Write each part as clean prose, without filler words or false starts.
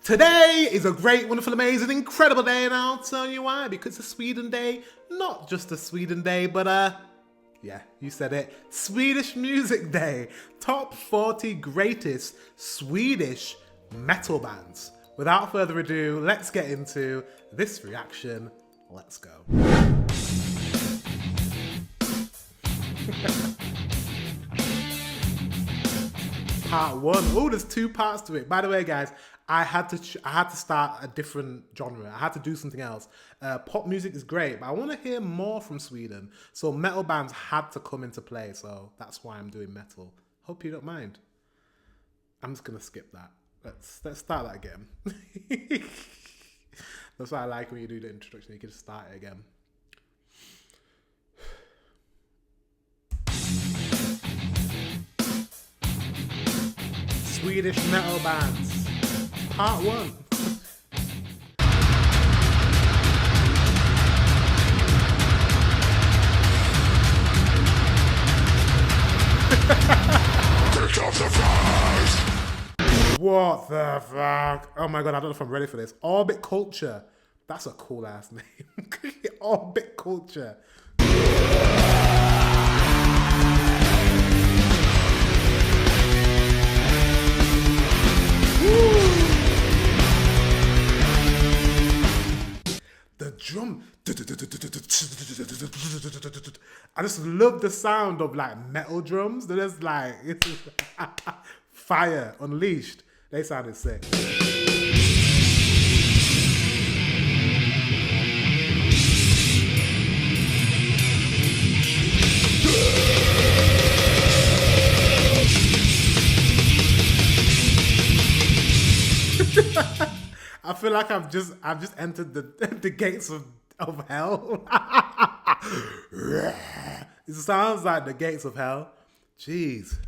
Today is a great, wonderful, amazing, incredible day, and I'll tell you why. Because it's a Sweden day, not just a Sweden day, but yeah, you said it, Swedish Music Day. Top 40 greatest Swedish metal bands. Without further ado, let's get into this reaction. Let's go. Part one. Oh, there's two parts to it. By the way, guys, I had to start a different genre. I had to do something else. Pop music is great, but I want to hear more from Sweden. So metal bands had to come into play. So that's why I'm doing metal. Hope you don't mind. I'm just gonna skip that. Let's start that again. That's what I like when you do the introduction. You can just start it again. Swedish metal bands, part one. What the fuck? Oh my god, I don't know if I'm ready for this. Orbit Culture. That's a cool ass name. Orbit Culture. The drum. I just love the sound of like metal drums. They're just like, it's fire unleashed. They sounded sick. I feel like I've just entered the gates of hell. It sounds like the gates of hell. Jeez.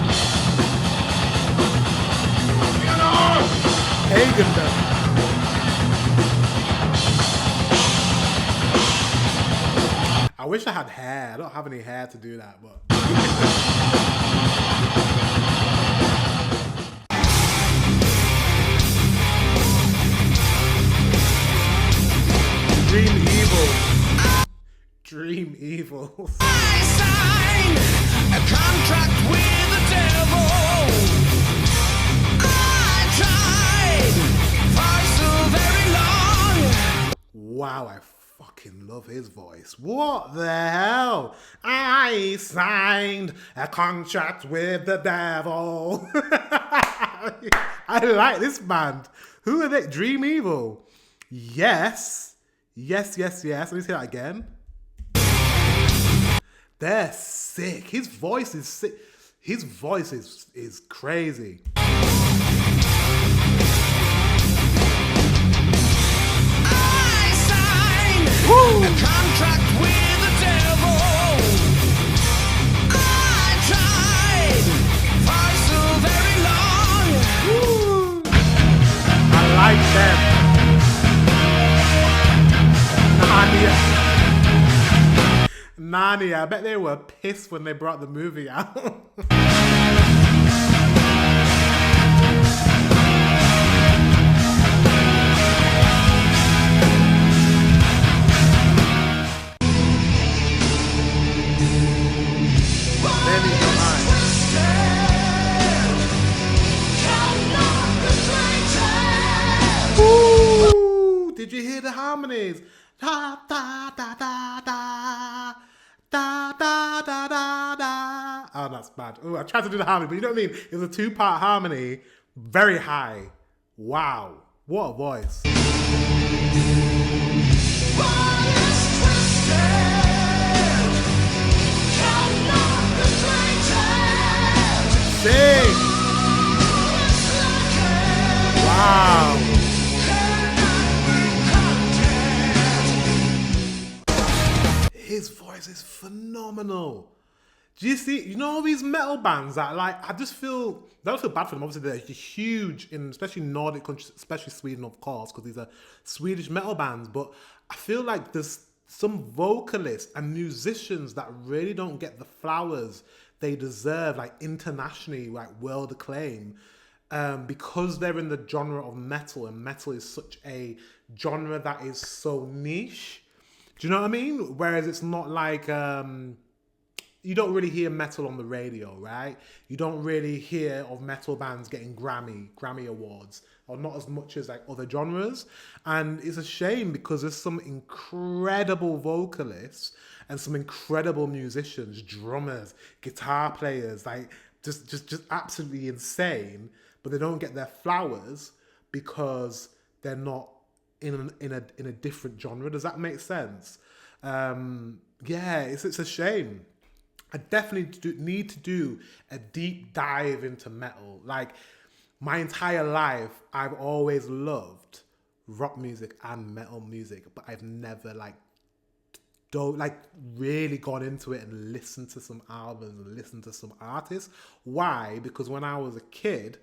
Pagan. I wish I had hair. I don't have any hair to do that, but. Dream Evil. Dream Evil. I signed a contract with the devil. I tried for so very long. Wow, I fucking love his voice. What the hell? I signed a contract with the devil. I like this band. Who are they? Dream Evil. Yes. Yes. Let me say that again. They're sick. His voice is sick. His voice is crazy. I signed a contract with the devil. I tried for so very long. Woo. I like them. Narnia. I bet they were pissed when they brought the movie out. Ooh, did you hear the harmonies? Da da da da da. Da da da da da. Oh, that's bad. Oh, I tried to do the harmony, but you know what I mean? It was a two-part harmony, very high. Wow, what a voice. Sing. Wow. His voice is phenomenal. Do you see? You know all these metal bands that like I don't feel bad for them. Obviously, they're huge in especially Nordic countries, especially Sweden, of course, because these are Swedish metal bands. But I feel like there's some vocalists and musicians that really don't get the flowers they deserve, like internationally, like world acclaim. because they're in the genre of metal, and metal is such a genre that is so niche. Do you know what I mean? Whereas it's not like you don't really hear metal on the radio, right? You don't really hear of metal bands getting Grammy awards, or not as much as like other genres. And it's a shame because there's some incredible vocalists and some incredible musicians, drummers, guitar players, like just absolutely insane, but they don't get their flowers because they're not in a different genre. Does that make sense? Yeah, it's a shame. I definitely need to do a deep dive into metal. Like, my entire life, I've always loved rock music and metal music, but I've never really gone into it and listened to some albums and listened to some artists. Why? Because when I was a kid,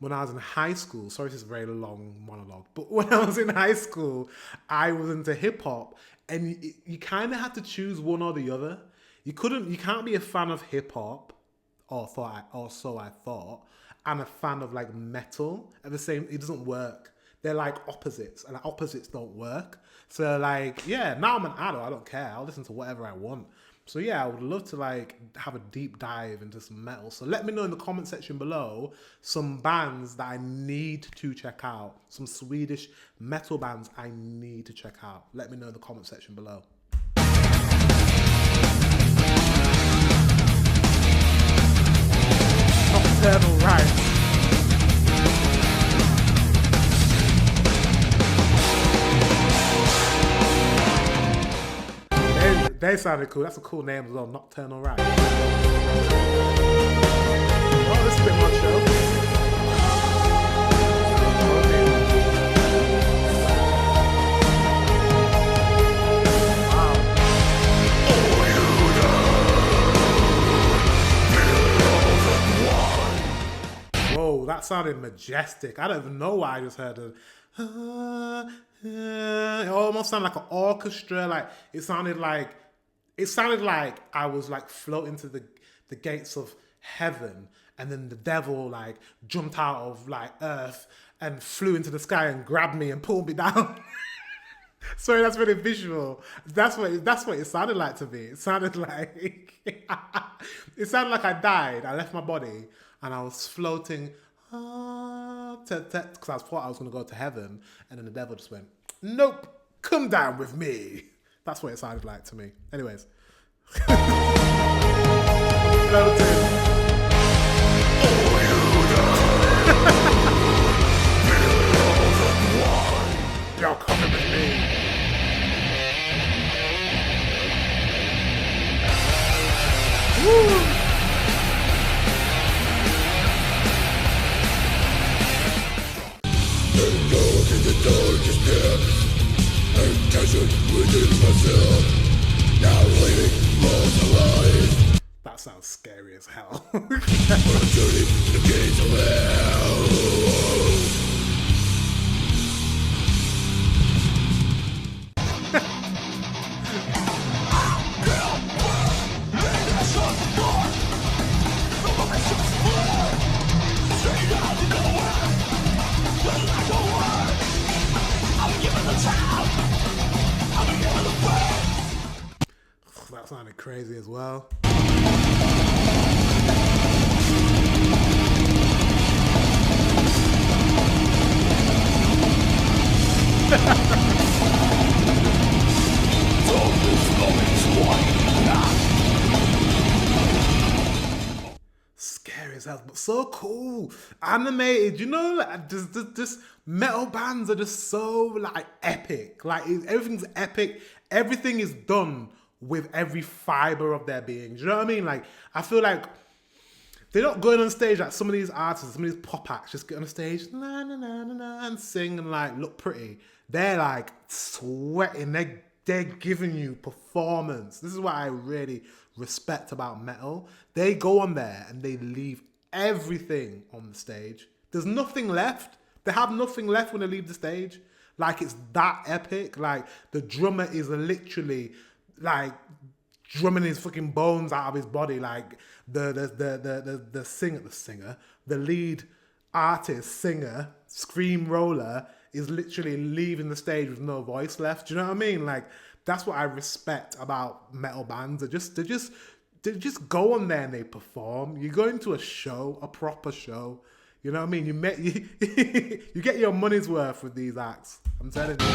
when I was in high school, sorry, this is a very long monologue, but when I was in high school, I was into hip hop, and you kind of had to choose one or the other. You can't be a fan of hip hop, or so I thought, and a fan of like metal at the same. It doesn't work. They're like opposites, and opposites don't work. So like, yeah, now I'm an adult. I don't care. I'll listen to whatever I want. So yeah, I would love to like have a deep dive into some metal. So let me know in the comment section below some bands that I need to check out. Some Swedish metal bands I need to check out. Let me know in the comment section below. Nocturnal Rites. They sounded cool. That's a cool name as well, Nocturnal Rites. Oh, this is a bit more chill. Wow. Whoa, that sounded majestic. I don't even know why I just heard it. It almost sounded like an orchestra. Like it sounded like I was like floating to the gates of heaven, and then the devil like jumped out of like earth and flew into the sky and grabbed me and pulled me down. Sorry, that's really visual. That's what it sounded like to me. It sounded like I died. I left my body and I was floating because I thought I was going to go to heaven, and then the devil just went, nope, come down with me. That's what it sounded like to me. Anyways. Floating. You're coming with me. Woo! Darkest depths, tension within myself, now leaving most alive. That sounds scary as hell. On a journey to the gates of hell. That sounded crazy as well. Scary as hell, but so cool. Animated, you know, like, just metal bands are just so like epic. Like everything's epic. Everything is done with every fiber of their being. Do you know what I mean? Like, I feel like they're not going on stage like some of these artists, some of these pop acts just get on the stage, na na na na na, and sing and like look pretty. They're like sweating. They're giving you performance. This is what I really respect about metal. They go on there and they leave everything on the stage. There's nothing left. They have nothing left when they leave the stage. Like, it's that epic. Like, the drummer is literally like drumming his fucking bones out of his body. Like the lead artist, singer, scream roller is literally leaving the stage with no voice left. Do you know what I mean? Like, that's what I respect about metal bands. They just go on there and they perform. You go into a show, a proper show. You know what I mean? You get your money's worth with these acts. I'm telling you.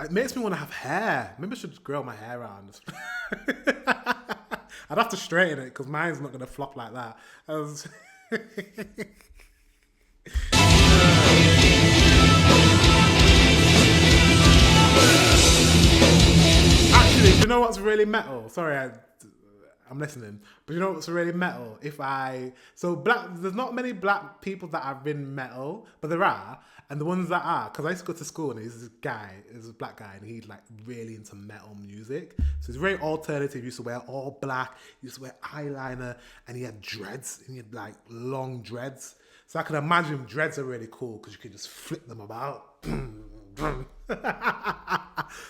It makes me want to have hair. Maybe I should just grow my hair out. I'd have to straighten it because mine's not going to flop like that. Actually, do you know what's really metal? Sorry, I'm listening. But you know what's really metal? There's not many black people that have been metal, but there are. And the ones that are, because I used to go to school and there's a black guy, and he's like really into metal music. So he's very alternative. He used to wear all black, he used to wear eyeliner, and he had dreads, and he had like long dreads. So I can imagine dreads are really cool because you can just flip them about.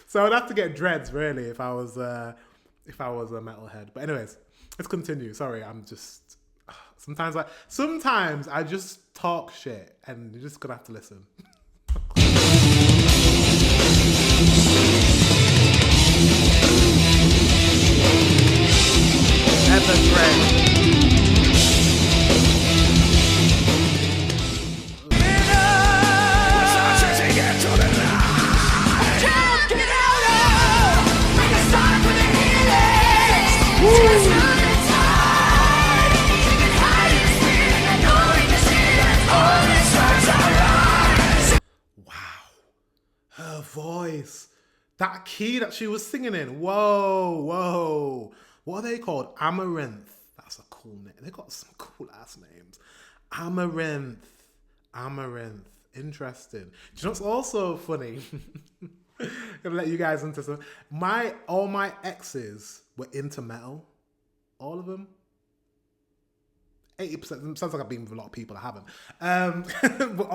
So I'd have to get dreads really if I was a metalhead. But anyways, let's continue. Sorry, sometimes I just talk shit and you're just gonna have to listen. Evergrey. Voice, that key that she was singing in, whoa, what are they called? Amaranthe. That's a cool name. They got some cool ass names. Amaranthe, interesting. Do you know what's also funny? I'm gonna let you guys into some. All my exes were into metal, all of them. 80%. Sounds like I've been with a lot of people. I haven't. But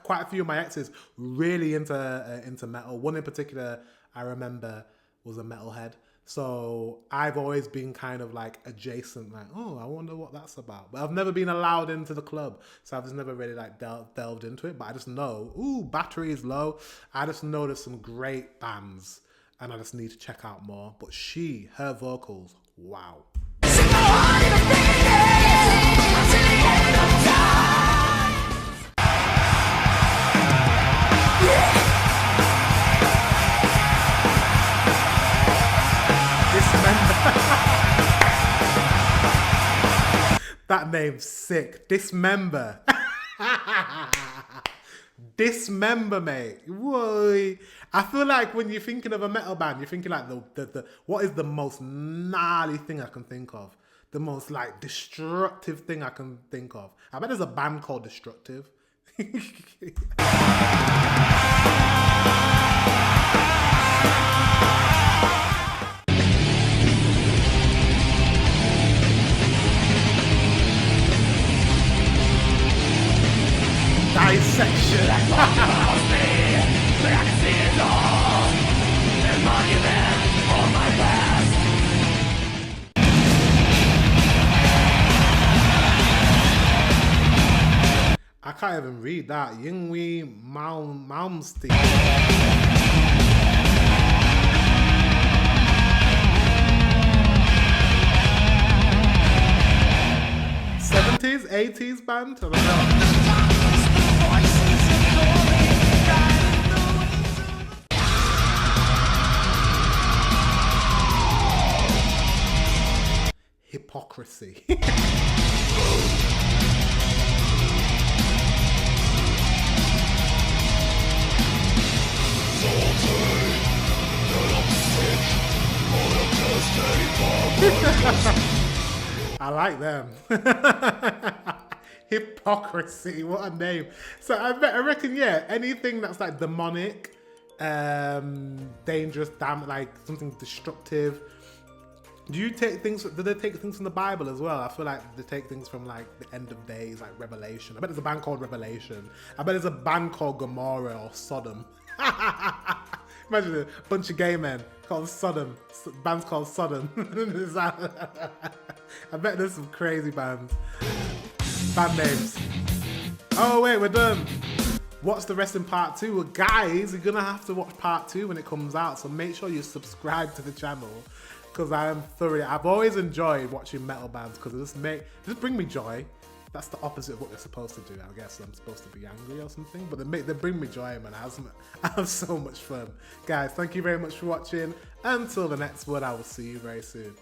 quite a few of my exes really into metal. One in particular I remember was a metalhead. So I've always been kind of like adjacent, like, oh, I wonder what that's about. But I've never been allowed into the club, so I've just never really like delved into it. But I just know, battery is low. I just know there's some great bands, and I just need to check out more. But her vocals, wow. That name's sick. Dismember. Dismember, mate. Whoa. I feel like when you're thinking of a metal band, you're thinking like the what is the most gnarly thing I can think of? The most like destructive thing I can think of. I bet there's a band called Destructive. Dissection. I can't even read that. Yingwi Malmsteen. 70s, 80s band? I don't know. Hypocrisy. I like them. Hypocrisy, what a name. So I reckon, yeah, anything that's like demonic, dangerous, like something destructive, Do you take things? Do they take things from the Bible as well? I feel like they take things from like the end of days, like Revelation. I bet there's a band called Revelation. I bet there's a band called Gomorrah or Sodom. Imagine a bunch of gay men called Sodom. Bands called Sodom. I bet there's some crazy bands. Band names. Oh wait, we're done. What's the rest in part 2? Well, guys, you're gonna have to watch part 2 when it comes out. So make sure you subscribe to the channel. Because I am thoroughly, I've always enjoyed watching metal bands because it just bring me joy. That's the opposite of what they're supposed to do. I guess I'm supposed to be angry or something, but they bring me joy, man. I have so much fun. Guys, thank you very much for watching. Until the next one, I will see you very soon.